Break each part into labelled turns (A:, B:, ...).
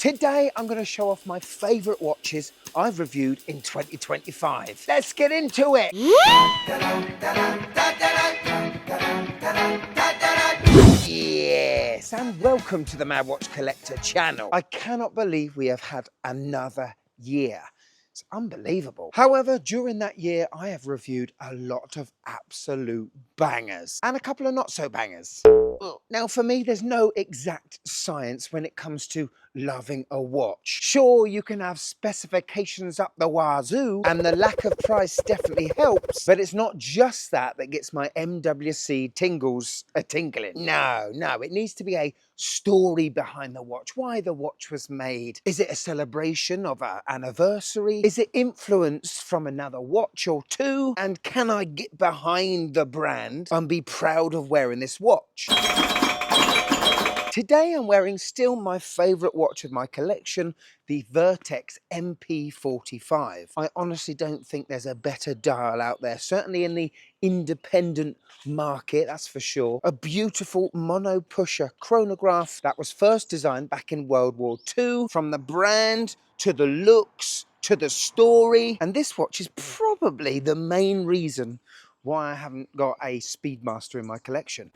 A: Today, I'm going to show off my favourite watches I've reviewed in 2025. Let's get into it! Yes, and welcome to the Mad Watch Collector channel. I cannot believe we have had another year. It's unbelievable. However, during that year, I have reviewed a lot of absolute bangers and a couple of not so bangers. Now, for me, there's no exact science when it comes to loving a watch. Sure, you can have specifications up the wazoo, and the lack of price definitely helps, but it's not just that gets my MWC tingles a-tingling. No, it needs to be a story behind the watch, why the watch was made. Is it a celebration of an anniversary? Is it influenced from another watch or two? And can I get behind the brand and be proud of wearing this watch? Today I'm wearing still my favourite watch of my collection, the Vertex MP45. I honestly don't think there's a better dial out there, certainly in the independent market, that's for sure. A beautiful mono pusher chronograph that was first designed back in World War II, from the brand to the looks to the story. And this watch is probably the main reason why I haven't got a Speedmaster in my collection.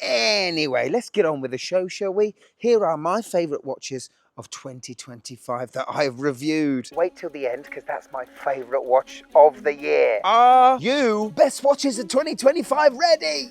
A: Anyway, let's get on with the show, shall we? Here are my favourite watches of 2025 that I've reviewed. Wait till the end, because that's my favourite watch of the year. Are you best watches of 2025 ready?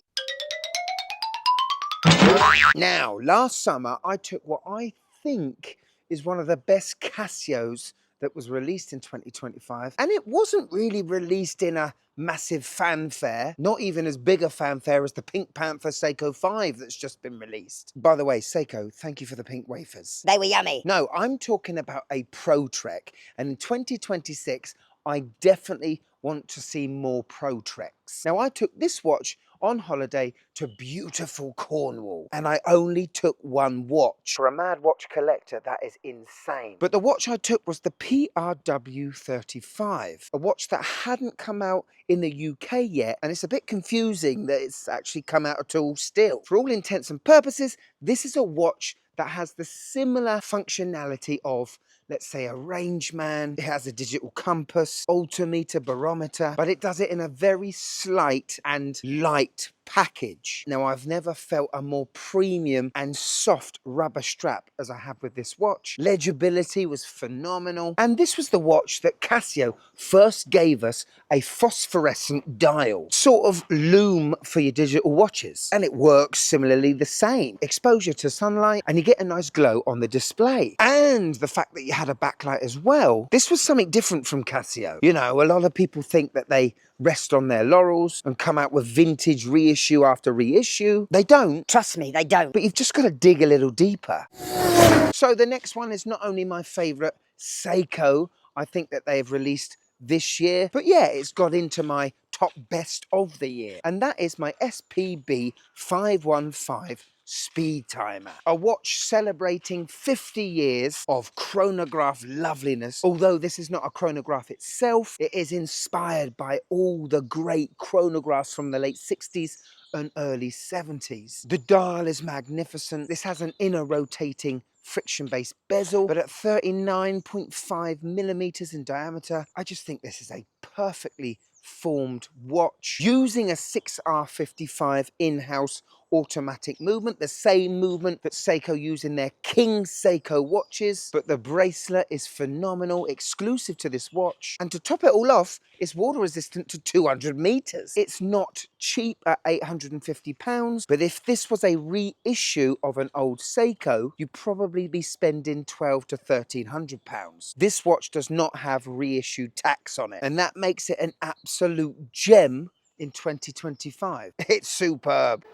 A: Now, last summer, I took what I think is one of the best Casios that was released in 2025, and it wasn't really released in a massive fanfare, not even as big a fanfare as the Pink Panther Seiko 5 that's just been released. By the way, Seiko, thank you for the pink wafers.
B: They were yummy.
A: No, I'm talking about a Pro Trek, and in 2026, I definitely want to see more Pro Treks. Now, I took this watch on holiday to beautiful Cornwall, and I only took one watch. For a mad watch collector, that is insane. But the watch I took was the PRW 35, a watch that hadn't come out in the UK yet, and it's a bit confusing that it's actually come out at all still. For all intents and purposes, this is a watch that has the similar functionality of, let's say, a rangeman. It has a digital compass, altimeter, barometer, but it does it in a very slight and light package. Now, I've never felt a more premium and soft rubber strap as I have with this watch. Legibility was phenomenal, and this was the watch that Casio first gave us a phosphorescent dial, sort of lume for your digital watches, and it works similarly the same. Exposure to sunlight and you get a nice glow on the display, and the fact that you had a backlight as well. This was something different from Casio. You know, a lot of people think that they rest on their laurels and come out with vintage reissue after reissue. They don't.
B: Trust me, they don't.
A: But you've just got to dig a little deeper. So the next one is not only my favourite Seiko, I think that they've released this year, but yeah, it's got into my top best of the year, and that is my SPB 515 Speed Timer, a watch celebrating 50 years of chronograph loveliness. Although this is not a chronograph itself, it is inspired by all the great chronographs from the late 60s and early 70s. The dial is magnificent. This has an inner rotating friction-based bezel, but at 39.5 millimeters in diameter, I just think this is a perfectly formed watch using a 6R55 in-house automatic movement, the same movement that Seiko use in their King Seiko watches. But the bracelet is phenomenal, exclusive to this watch, and to top it all off, it's water resistant to 200 meters. It's not cheap at £850, but if this was a reissue of an old Seiko, you'd probably be spending £1,200 to £1,300. This watch does not have reissued tax on it, and that makes it an absolute gem in 2025. It's superb.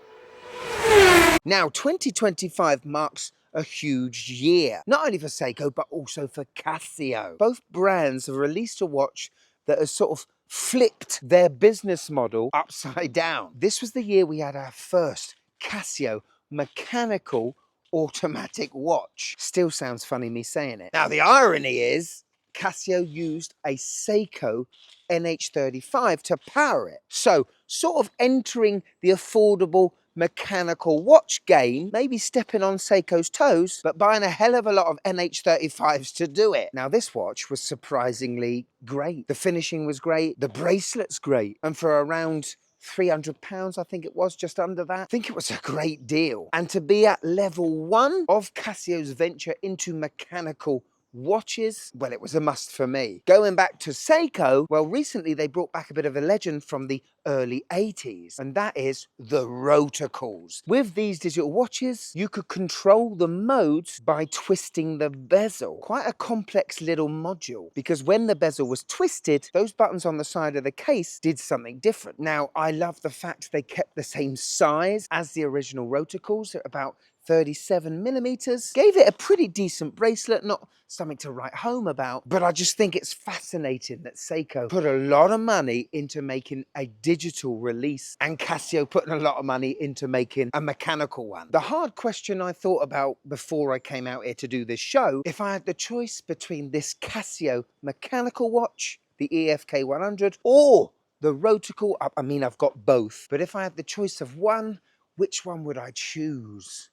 A: Now, 2025 marks a huge year, not only for Seiko, but also for Casio. Both brands have released a watch that has sort of flipped their business model upside down. This was the year we had our first Casio mechanical automatic watch. Still sounds funny me saying it. Now, the irony is Casio used a Seiko NH35 to power it. So sort of entering the affordable mechanical watch game, maybe stepping on Seiko's toes, but buying a hell of a lot of NH35s to do it. Now, this watch was surprisingly great. The finishing was great, the bracelet's great, and for around £300, I think it was, just under that. I think it was a great deal. And to be at level 1 of Casio's venture into mechanical watches, well, it was a must for me. Going back to Seiko, well, recently they brought back a bit of a legend from the early 80s, and that is the roticals. With these digital watches, you could control the modes by twisting the bezel. Quite a complex little module, because when the bezel was twisted, those buttons on the side of the case did something different. Now, I love the fact they kept the same size as the original roticals, at about 37 millimeters. Gave it a pretty decent bracelet, not something to write home about, but I just think it's fascinating that Seiko put a lot of money into making a digital release and Casio putting a lot of money into making a mechanical one. The hard question I thought about before I came out here to do this show, if I had the choice between this Casio mechanical watch, the EFK 100, or the rotical, I mean, I've got both, but if I had the choice of one, which one would I choose?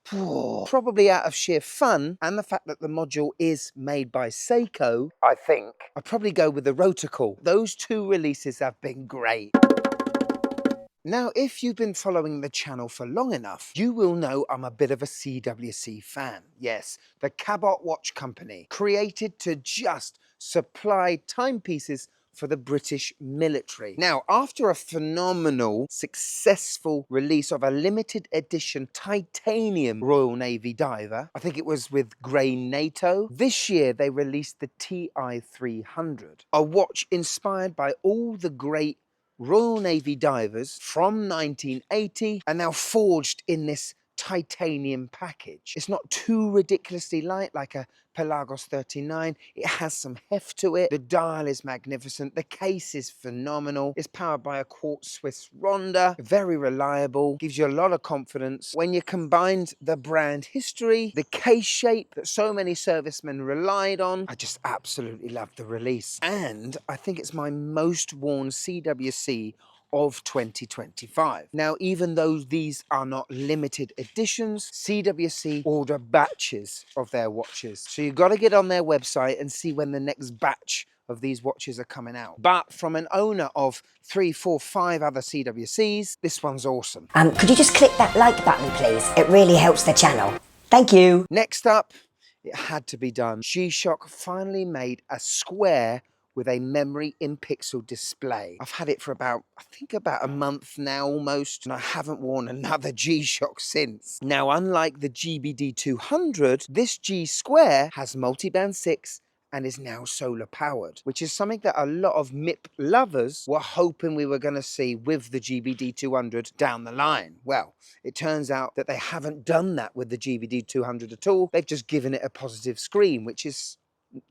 A: Probably out of sheer fun and the fact that the module is made by Seiko, I think I'd probably go with the rotical. Those two releases have been great. Now, if you've been following the channel for long enough, you will know I'm a bit of a CWC fan. Yes, the Cabot Watch Company, created to just supply timepieces for the British military. Now, after a phenomenal, successful release of a limited edition titanium Royal Navy diver, I think it was with Grey NATO, this year they released the TI 300, a watch inspired by all the great Royal Navy divers from 1980 and now forged in this titanium package. It's not too ridiculously light like a Pelagos 39. It has some heft to it. The dial is magnificent. The case is phenomenal. It's powered by a quartz Swiss Ronda. Very reliable. Gives you a lot of confidence. When you combined the brand history, the case shape that so many servicemen relied on, I just absolutely love the release. And I think it's my most worn CWC of 2025. Now, even though these are not limited editions, CWC order batches of their watches. So you've got to get on their website and see when the next batch of these watches are coming out. But from an owner of 3, 4, 5 other CWCs, this one's awesome.
B: Could you just click that like button, please? It really helps the channel. Thank you.
A: Next up, it had to be done. G-Shock finally made a square with a memory in pixel display. I've had it for about a month now almost, and I haven't worn another G-Shock since. Now, unlike the GBD 200, this G Square has multiband 6 and is now solar powered, which is something that a lot of MIP lovers were hoping we were going to see with the GBD 200 down the line. Well, it turns out that they haven't done that with the GBD 200 at all. They've just given it a positive screen, which is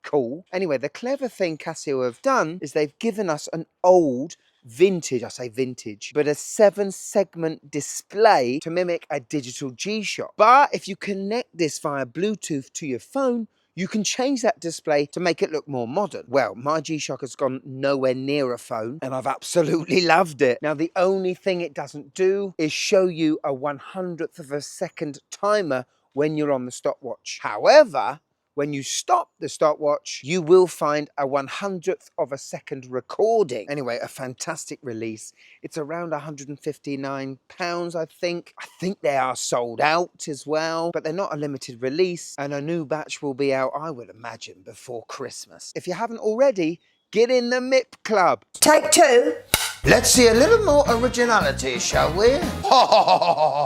A: cool. Anyway, the clever thing Casio have done is they've given us an old vintage, I say vintage, but a 7-segment display to mimic a digital G-Shock. But if you connect this via Bluetooth to your phone, you can change that display to make it look more modern. Well, my G-Shock has gone nowhere near a phone, and I've absolutely loved it. Now, the only thing it doesn't do is show you a 100th of a second timer when you're on the stopwatch. However, when you stop the stopwatch, you will find a 100th of a second recording. Anyway, a fantastic release. It's around £159, I think. I think they are sold out as well, but they're not a limited release, and a new batch will be out, I would imagine, before Christmas. If you haven't already, get in the MIP club.
B: Take 2.
A: Let's see a little more originality, shall we?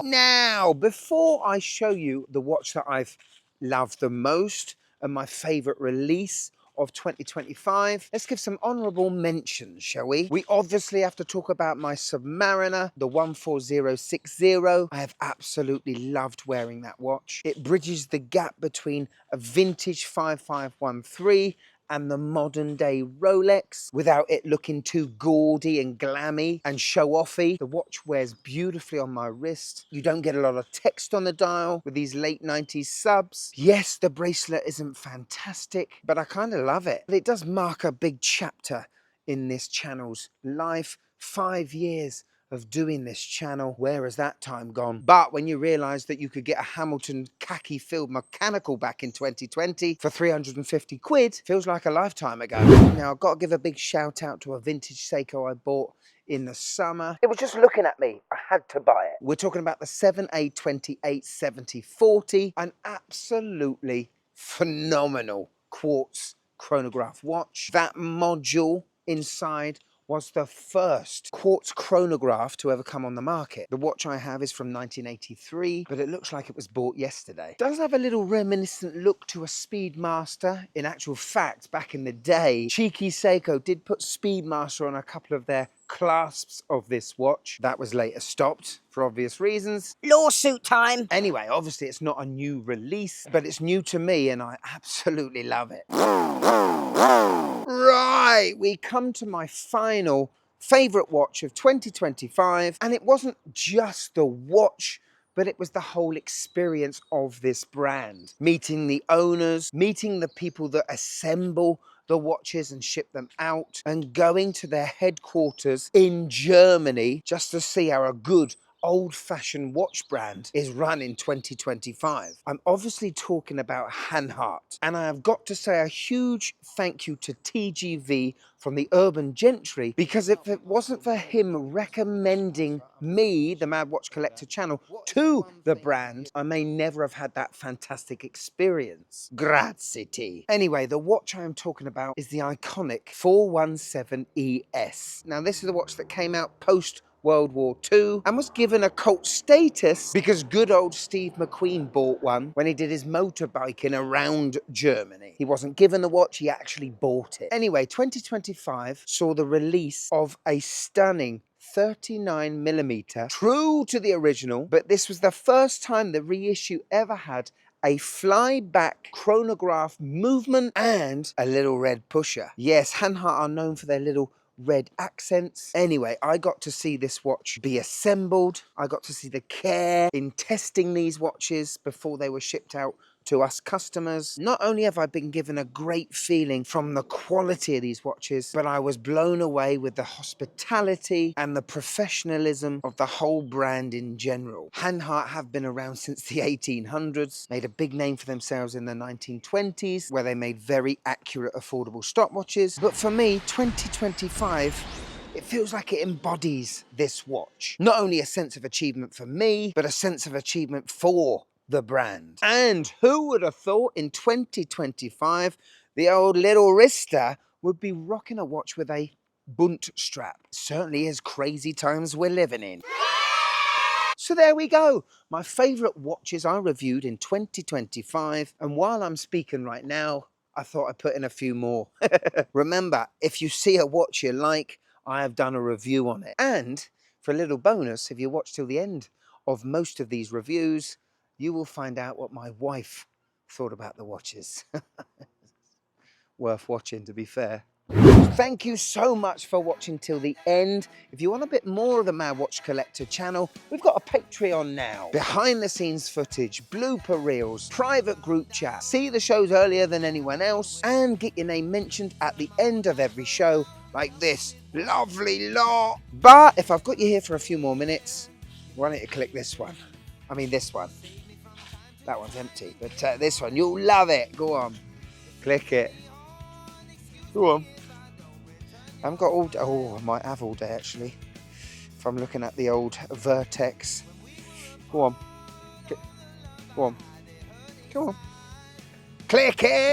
A: Now, before I show you the watch that I've loved the most and my favorite release of 2025, let's give some honorable mentions, shall we? We obviously have to talk about my Submariner, the 14060. I have absolutely loved wearing that watch. It bridges the gap between a vintage 5513 and the modern day Rolex without it looking too gaudy and glammy and show-offy. The watch wears beautifully on my wrist. You don't get a lot of text on the dial with these late 90s subs. Yes, the bracelet isn't fantastic, but I kind of love it. It does mark a big chapter in this channel's life 5 years of doing this channel. Where has that time gone? But when you realise that you could get a Hamilton khaki-filled mechanical back in 2020 for 350 quid, feels like a lifetime ago. Now, I've got to give a big shout out to a vintage Seiko I bought in the summer. It was just looking at me. I had to buy it. We're talking about the 7A28 7040, an absolutely phenomenal quartz chronograph watch. That module inside was the first quartz chronograph to ever come on the market. The watch I have is from 1983, but it looks like it was bought yesterday. It does have a little reminiscent look to a Speedmaster. In actual fact, back in the day, cheeky Seiko did put Speedmaster on a couple of their clasps of this watch. That was later stopped for obvious reasons.
B: Lawsuit time.
A: Anyway, obviously it's not a new release, but it's new to me and I absolutely love it. Right, we come to my final favourite watch of 2025, and it wasn't just the watch, but it was the whole experience of this brand. Meeting the owners, meeting the people that assemble the watches and ship them out, and going to their headquarters in Germany just to see how a good old-fashioned watch brand is run in 2025. I'm obviously talking about Hanhart, and I have got to say a huge thank you to TGV from the Urban Gentry, because if it wasn't for him recommending me, the Mad Watch Collector channel, to the brand, I may never have had that fantastic experience. Grazie. Anyway, the watch I am talking about is the iconic 417ES. Now, this is a watch that came out post World War II and was given a cult status because good old Steve McQueen bought one when he did his motorbiking around Germany. He wasn't given the watch, he actually bought it. Anyway, 2025 saw the release of a stunning 39mm, true to the original, but this was the first time the reissue ever had a flyback chronograph movement and a little red pusher. Yes, Hanhart are known for their little red accents. Anyway, I got to see this watch be assembled. I got to see the care in testing these watches before they were shipped out to us customers. Not only have I been given a great feeling from the quality of these watches, but I was blown away with the hospitality and the professionalism of the whole brand in general. Hanhart have been around since the 1800s, made a big name for themselves in the 1920s, where they made very accurate, affordable stopwatches. But for me, 2025, it feels like it embodies this watch. Not only a sense of achievement for me, but a sense of achievement for the brand. And who would have thought in 2025 the old little wrister would be rocking a watch with a bunt strap? Certainly is crazy times we're living in. So there we go, my favourite watches I reviewed in 2025, and while I'm speaking right now, I thought I'd put in a few more. Remember, if you see a watch you like, I have done a review on it. And for a little bonus, if you watch till the end of most of these reviews, you will find out what my wife thought about the watches. Worth watching, to be fair. Thank you so much for watching till the end. If you want a bit more of the Mad Watch Collector channel, we've got a Patreon now. Behind the scenes footage, blooper reels, private group chat, see the shows earlier than anyone else, and get your name mentioned at the end of every show, like this lovely lot. But if I've got you here for a few more minutes, why don't you click this one? I mean this one. That one's empty, but this one, you'll love it. Go on, click it. Go on. I haven't got all day. Oh, I might have all day actually. If I'm looking at the old Vertex. Go on. Go on. Go on. Click it.